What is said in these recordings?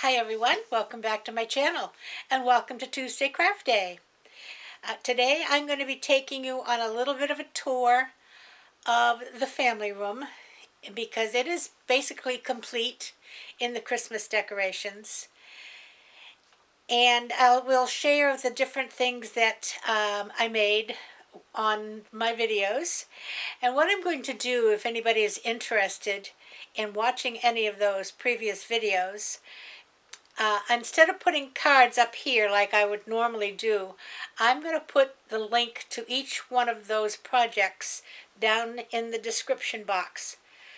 Hi everyone, welcome back to my channel and welcome to Tuesday Craft Day. Today I'm going to be taking you on a little bit of a tour of the family room because it is basically complete in the Christmas decorations. And we'll share the different things that I made on my videos. And what I'm going to do, if anybody is interested in watching any of those previous videos, instead of putting cards up here like I would normally do, I'm going to put the link to each one of those projects down in the description box.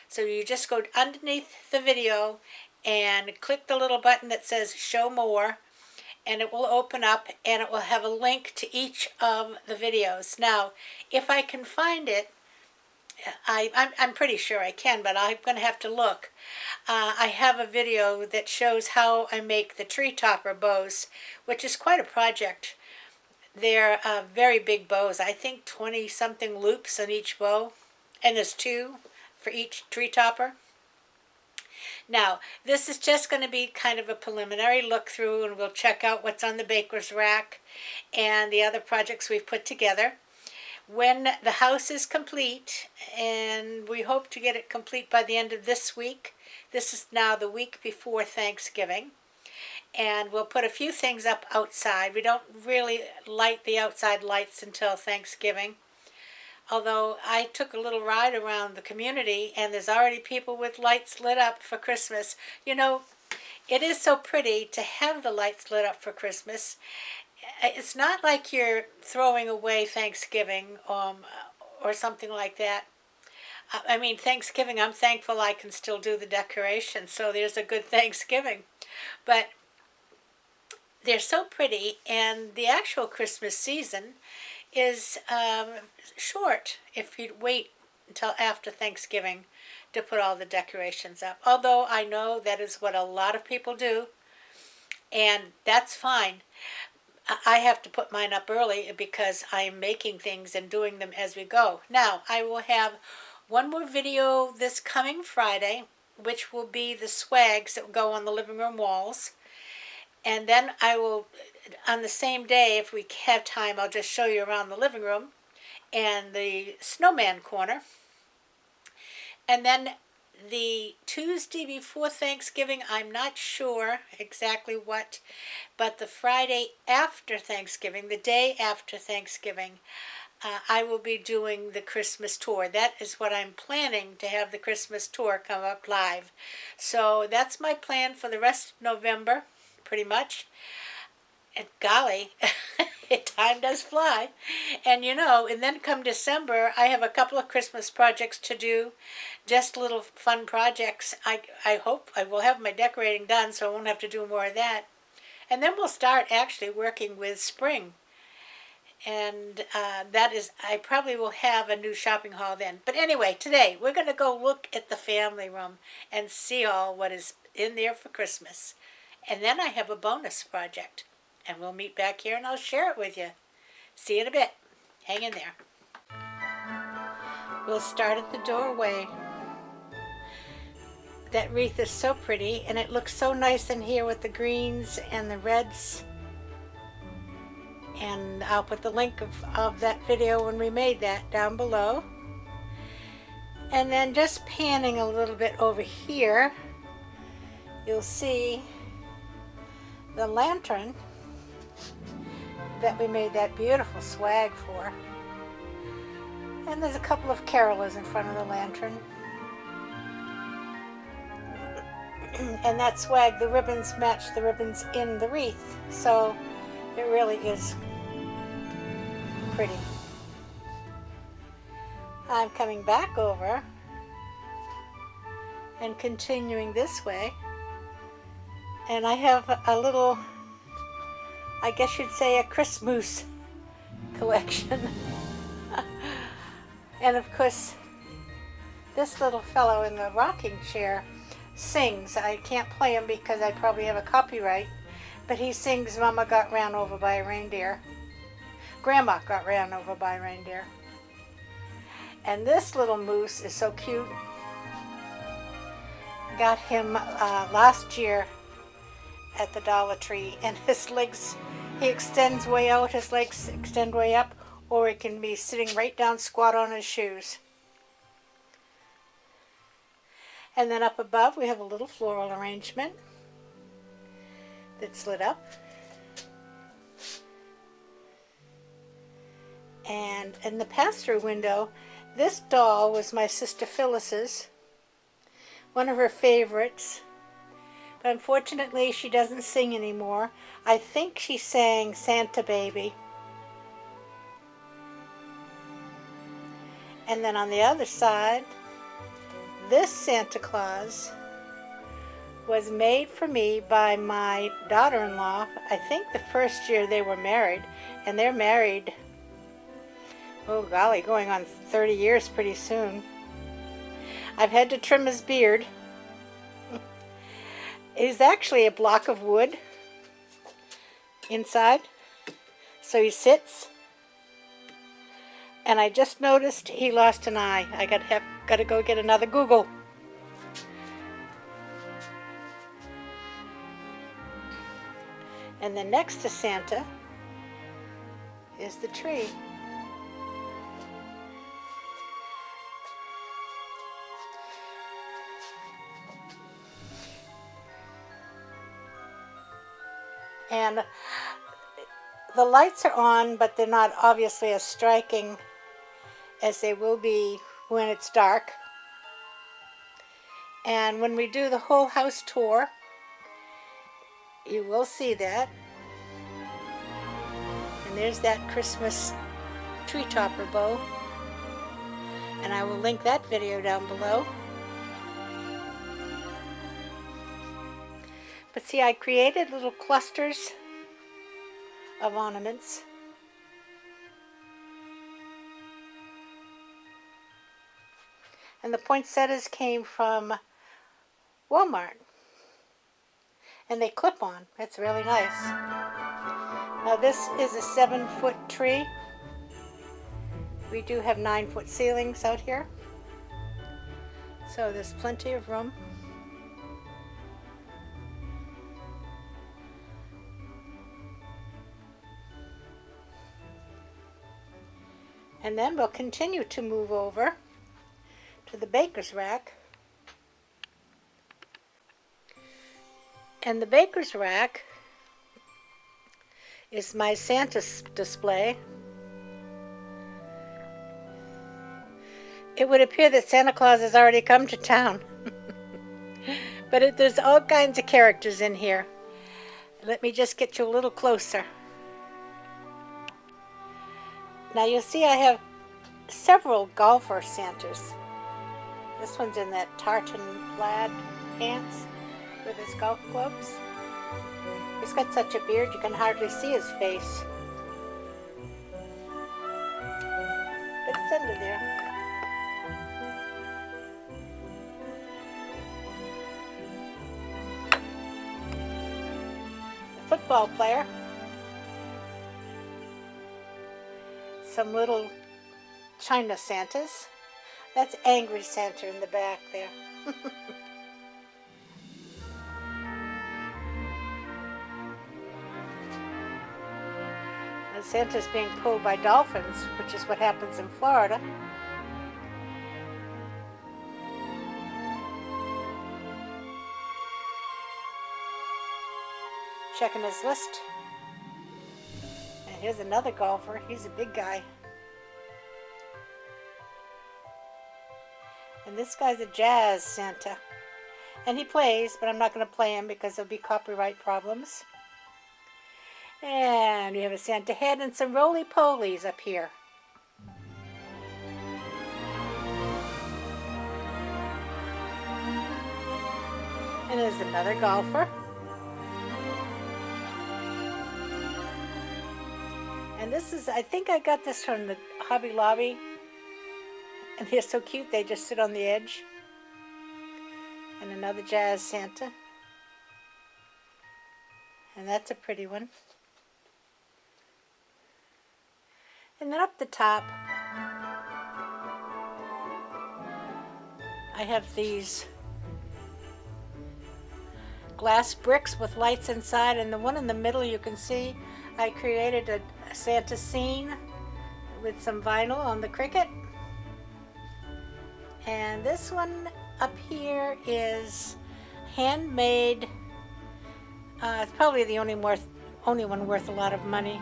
So you just go underneath the video and click the little button that says Show More, and it will open up and it will have a link to each of the videos. Now, if I can find it, I'm pretty sure I can, but I'm going to have to look. I have a video that shows how I make the tree topper bows, which is quite a project. They're very big bows. I think 20-something loops on each bow, and there's 2 for each tree topper. Now, this is just going to be kind of a preliminary look through, and we'll check out what's on the baker's rack and the other projects we've put together. When the house is complete, and we hope to get it complete by the end of this week. This is now the week before Thanksgiving. And we'll put a few things up outside. We don't really light the outside lights until Thanksgiving. Although I took a little ride around the community, and there's already people with lights lit up for Christmas. You know, it is so pretty to have the lights lit up for Christmas. It's not like you're throwing away Thanksgiving or something like that. I mean, Thanksgiving, I'm thankful I can still do the decorations, so there's a good Thanksgiving. But they're so pretty, and the actual Christmas season is short if you wait until after Thanksgiving to put all the decorations up. Although I know that is what a lot of people do, and that's fine. I have to put mine up early because I'm making things and doing them as we go. Now, I will have one more video this coming Friday, which will be the swags that will go on the living room walls. And then I will, on the same day, if we have time, I'll just show you around the living room and the snowman corner. And then the Tuesday before Thanksgiving, I'm not sure exactly what, but the Friday after Thanksgiving, the day after Thanksgiving, I will be doing the Christmas tour. That is what I'm planning, to have the Christmas tour come up live. So that's my plan for the rest of November, pretty much. And golly, time does fly. And you know, and then come December, I have a couple of Christmas projects to do, just little fun projects. I hope I will have my decorating done, so I won't have to do more of that. And then we'll start actually working with spring. And that is, I probably will have a new shopping haul then. But anyway, today we're going to go look at the family room and see all what is in there for Christmas. And then I have a bonus project. And we'll meet back here and I'll share it with you. See you in a bit. Hang in there. We'll start at the doorway. That wreath is so pretty, and it looks so nice in here with the greens and the reds. And I'll put the link of that video when we made that down below. And then just panning a little bit over here, you'll see the lantern that we made that beautiful swag for. And there's a couple of carolers in front of the lantern. And that swag, the ribbons match the ribbons in the wreath. So it really is pretty. I'm coming back over and continuing this way. And I have a little, I guess you'd say, a Christmas collection. And of course, this little fellow in the rocking chair sings. I can't play him because I probably have a copyright, but he sings Mama Got Ran Over by a Reindeer. Grandma got ran over by a reindeer. And this little moose is so cute. Got him last year at the Dollar Tree, and his legs, he extends way out, his legs extend way up, or he can be sitting right down squat on his shoes. And then up above we have a little floral arrangement that's lit up. And in the pass-through window, this doll was my sister Phyllis's, one of her favorites. But unfortunately, she doesn't sing anymore. I think she sang Santa Baby. And then on the other side, this Santa Claus was made for me by my daughter-in-law. I think the first year they were married, and they're married, oh golly, going on 30 years pretty soon. I've had to trim his beard. He's actually a block of wood inside, so he sits. And I just noticed he lost an eye. I got to go get another Google. And then next to Santa is the tree. And the lights are on, but they're not obviously as striking as they will be when it's dark. And when we do the whole house tour, you will see that. And there's that Christmas tree topper bow. And I will link that video down below. But see, I created little clusters of ornaments. And the poinsettias came from Walmart. And they clip on. That's really nice. Now this is a 7-foot tree. We do have 9-foot ceilings out here. So there's plenty of room. And then we'll continue to move over to the baker's rack. And the baker's rack is my Santa display. It would appear that Santa Claus has already come to town. But there's all kinds of characters in here. Let me just get you a little closer. Now you'll see I have several golfer Santas. This one's in that tartan plaid pants with his golf clubs. He's got such a beard you can hardly see his face. But it's under there. The football player. Some little China Santas. That's Angry Santa in the back there. And Santa's being pulled by dolphins, which is what happens in Florida. Checking his list. And here's another golfer. He's a big guy. And this guy's a jazz Santa. And he plays, but I'm not going to play him because there'll be copyright problems. And we have a Santa head and some roly-polies up here. And there's another golfer. And this is, I think I got this from the Hobby Lobby. And they're so cute, they just sit on the edge. And another jazz Santa. And that's a pretty one. And then up the top, I have these glass bricks with lights inside, and the one in the middle you can see I created a Santa scene with some vinyl on the Cricut. And this one up here is handmade. It's probably the only one worth a lot of money.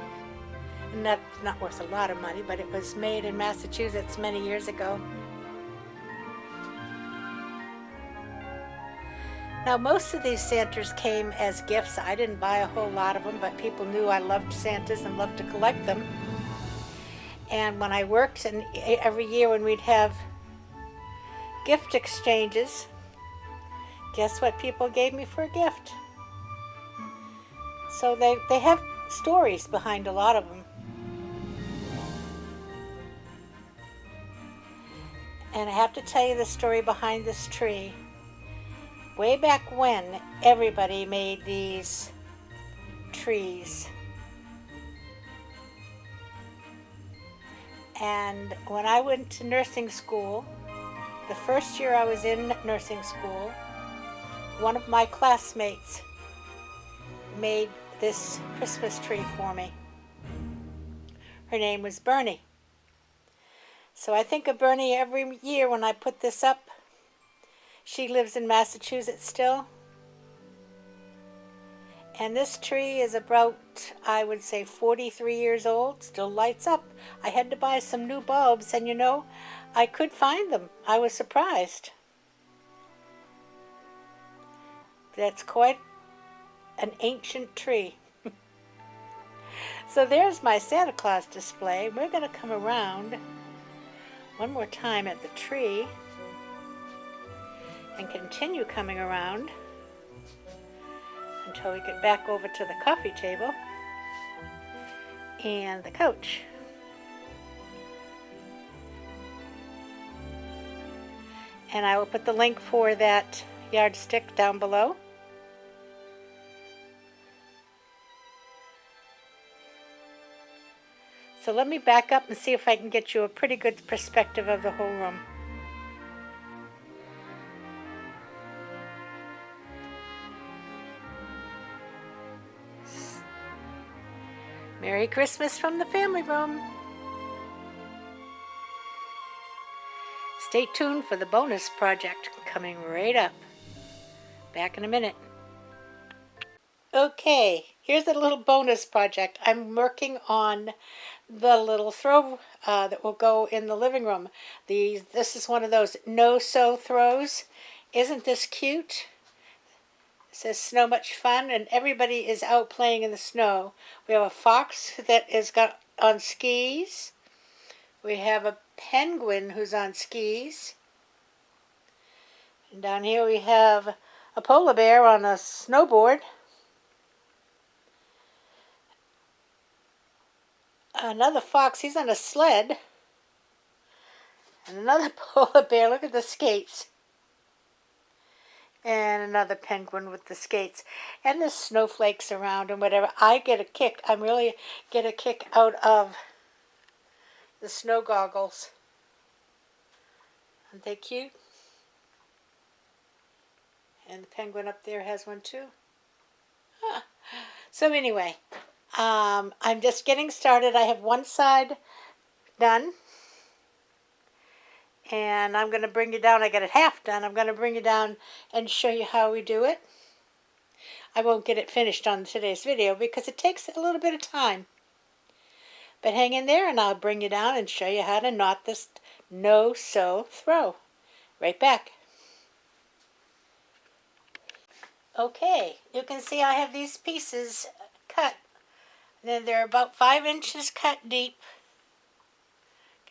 And that's not worth a lot of money, but it was made in Massachusetts many years ago. Now, most of these Santas came as gifts. I didn't buy a whole lot of them, but people knew I loved Santas and loved to collect them. And when I worked, and every year when we'd have gift exchanges, guess what people gave me for a gift? So they have stories behind a lot of them. And I have to tell you the story behind this tree. Way back when, everybody made these trees. And when I went to nursing school, the first year I was in nursing school, one of my classmates made this Christmas tree for me. Her name was Bernie. So I think of Bernie every year when I put this up. She lives in Massachusetts still. And this tree is about, I would say, 43 years old, still lights up. I had to buy some new bulbs, and you know, I could find them. I was surprised. That's quite an ancient tree. So there's my Santa Claus display. We're going to come around one more time at the tree and continue coming around until we get back over to the coffee table and the couch. And I will put the link for that yardstick down below. So let me back up and see if I can get you a pretty good perspective of the whole room. Merry Christmas from the family room. Stay tuned for the bonus project coming right up. Back in a minute. Okay, here's a little bonus project. I'm working on the little throw that will go in the living room. This is one of those no-sew throws. Isn't this cute? It says snow much fun, and everybody is out playing in the snow. We have a fox that is got on skis. We have a penguin who's on skis. And down here we have a polar bear on a snowboard. Another fox, he's on a sled. And another polar bear, look at the skates. And another penguin with the skates. And there's snowflakes around and whatever. I really get a kick out of the snow goggles. Aren't they cute? And the penguin up there has one too. Huh. So anyway, I'm just getting started. I have one side done. And I'm going to bring you down. I got it half done. I'm going to bring you down and show you how we do it. I won't get it finished on today's video because it takes a little bit of time. But hang in there and I'll bring you down and show you how to knot this no-sew throw. Right back. Okay, you can see I have these pieces cut. Then they're about 5 inches cut deep.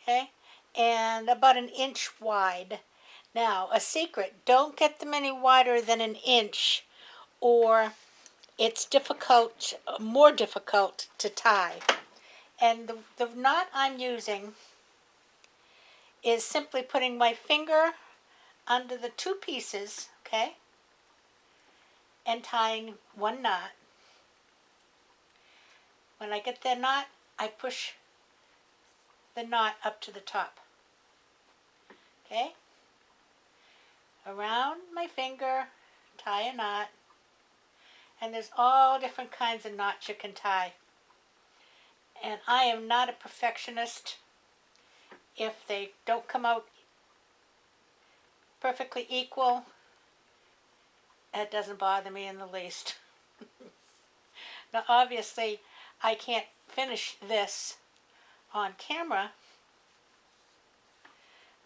Okay, and about 1 inch wide. Now, a secret, don't get them any wider than 1 inch or it's more difficult to tie. And the knot I'm using is simply putting my finger under the 2 pieces, okay, and tying 1 knot. When I get the knot, I push the knot up to the top. Okay? Around my finger, tie a knot. And there's all different kinds of knots you can tie. And I am not a perfectionist. If they don't come out perfectly equal, it doesn't bother me in the least. Now, obviously, I can't finish this on camera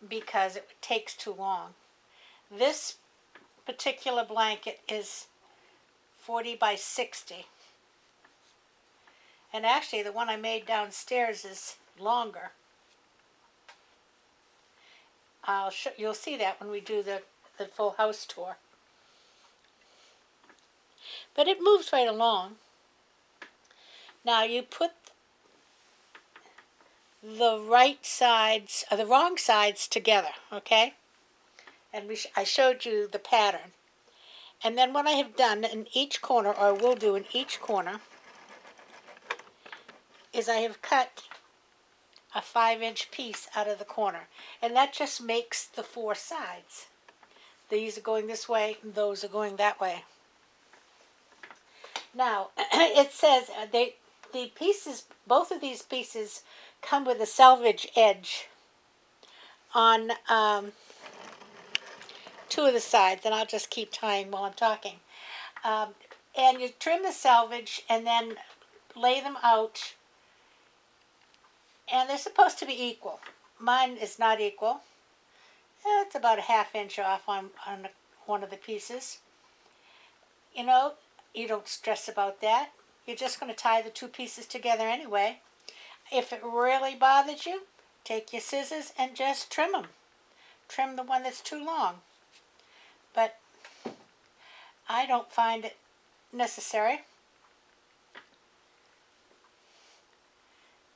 because it takes too long. This particular blanket is 40 by 60. And actually, the one I made downstairs is longer. You'll see that when we do the full house tour. But it moves right along. Now you put the right sides, or the wrong sides together, okay? And I showed you the pattern. And then what I have done in each corner, or will do in each corner, is I have cut a 5-inch piece out of the corner. And that just makes the 4 sides. These are going this way, and those are going that way. Now, it says the pieces, both of these pieces come with a selvage edge on 2 of the sides, and I'll just keep tying while I'm talking. And you trim the selvage and then lay them out, and they're supposed to be equal. Mine is not equal. It's about a 1/2 inch off on one of the pieces. You know, you don't stress about that. You're just going to tie the 2 pieces together anyway. If it really bothers you, take your scissors and just trim them. Trim the one that's too long. But I don't find it necessary.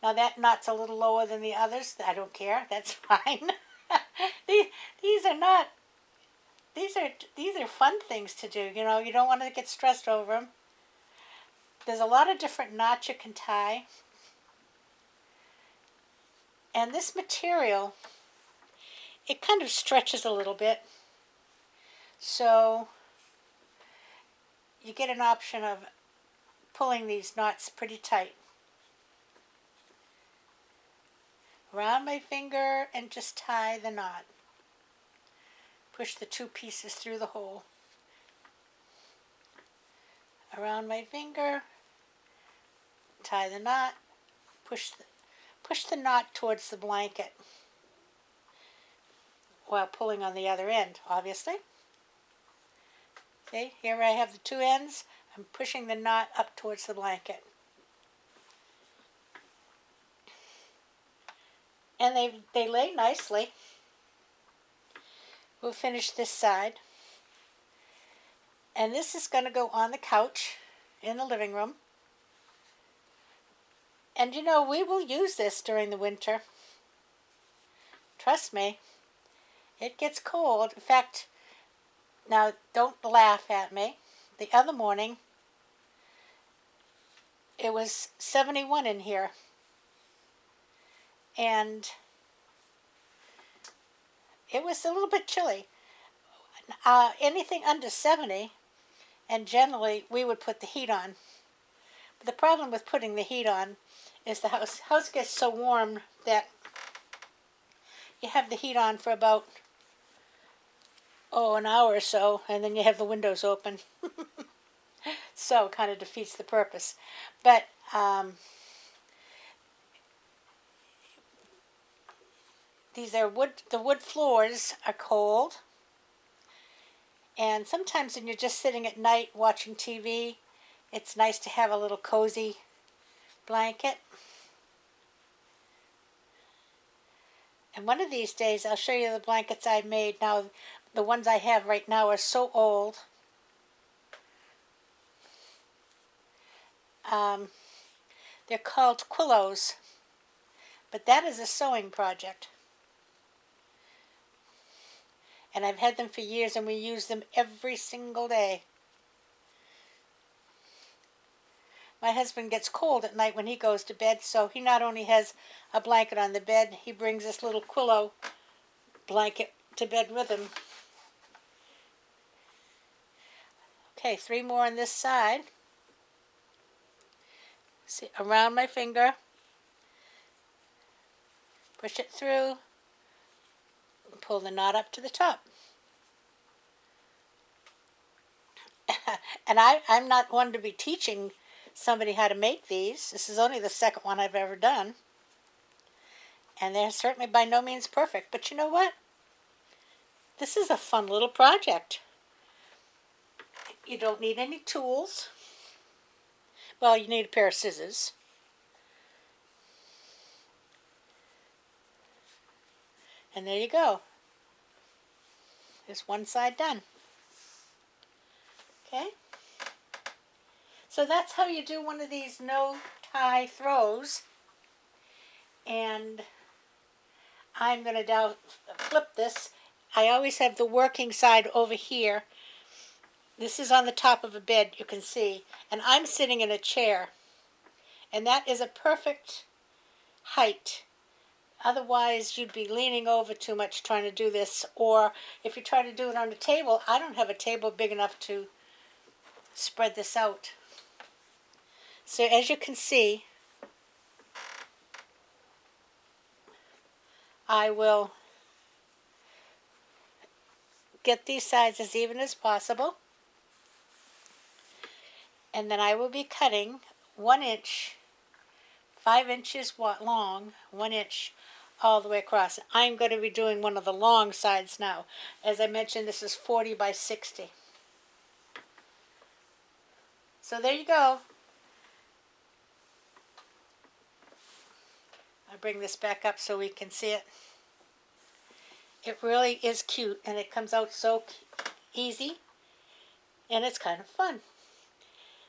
Now that knot's a little lower than the others. I don't care. That's fine. These are fun things to do. You know, you don't want to get stressed over them. There's a lot of different knots you can tie. And this material, it kind of stretches a little bit. So you get an option of pulling these knots pretty tight. Around my finger and just tie the knot. Push the 2 pieces through the hole. Around my finger, tie the knot, push the knot towards the blanket while pulling on the other end, obviously. See, here I have the 2 ends. I'm pushing the knot up towards the blanket. And they lay nicely. We'll finish this side. And this is going to go on the couch in the living room. And you know, we will use this during the winter. Trust me, it gets cold. In fact, now don't laugh at me. The other morning, it was 71 in here. And it was a little bit chilly. Anything under 70, and generally we would put the heat on. But the problem with putting the heat on is the house gets so warm that you have the heat on for about an hour or so, and then you have the windows open. So it kind of defeats the purpose. But these are the wood floors are cold. And sometimes when you're just sitting at night watching TV, it's nice to have a little cozy blanket. And one of these days I'll show you the blankets I made. Now, the ones I have right now are so old. They're called quillos, but that is a sewing project. And I've had them for years, and we use them every single day. My husband gets cold at night when he goes to bed, so he not only has a blanket on the bed, he brings this little quillo blanket to bed with him. Okay, 3 more on this side. See, around my finger. Push it through. Pull the knot up to the top. And I'm not one to be teaching somebody how to make these. This is only the second one I've ever done. And they're certainly by no means perfect. But you know what? This is a fun little project. You don't need any tools. Well, you need a pair of scissors. And there you go. There's one side done. Okay? So that's how you do one of these no-tie throws. And I'm going to now flip this. I always have the working side over here. This is on the top of a bed, you can see. And I'm sitting in a chair. And that is a perfect height. Otherwise, you'd be leaning over too much trying to do this. Or if you try to do it on a table, I don't have a table big enough to spread this out. So as you can see, I will get these sides as even as possible. And then I will be cutting 1 inch, 5 inches long, 1 inch all the way across. I'm going to be doing one of the long sides now. As I mentioned, this is 40 by 60. So there you go. I'll bring this back up so we can see it. It really is cute, and it comes out so easy, and it's kind of fun.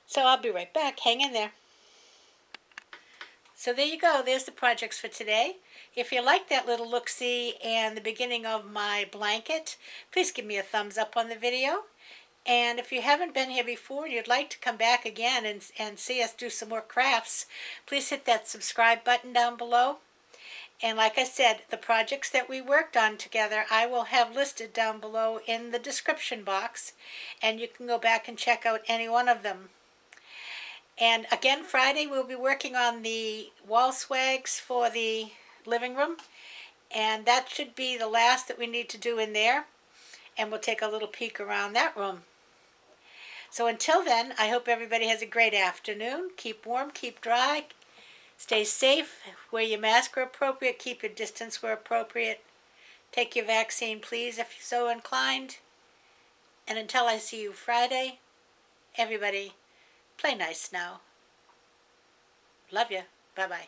So I'll be right back. Hang in there. So there you go. There's the projects for today. If you like that little look-see and the beginning of my blanket, please give me a thumbs up on the video. And if you haven't been here before and you'd like to come back again and see us do some more crafts, please hit that subscribe button down below. And like I said, the projects that we worked on together, I will have listed down below in the description box. And you can go back and check out any one of them. And again, Friday we'll be working on the wall swags for the living room. And that should be the last that we need to do in there. And we'll take a little peek around that room. So until then, I hope everybody has a great afternoon. Keep warm, keep dry, stay safe, wear your mask where appropriate, keep your distance where appropriate. Take your vaccine, please, if you're so inclined. And until I see you Friday, everybody, play nice now. Love you. Bye-bye.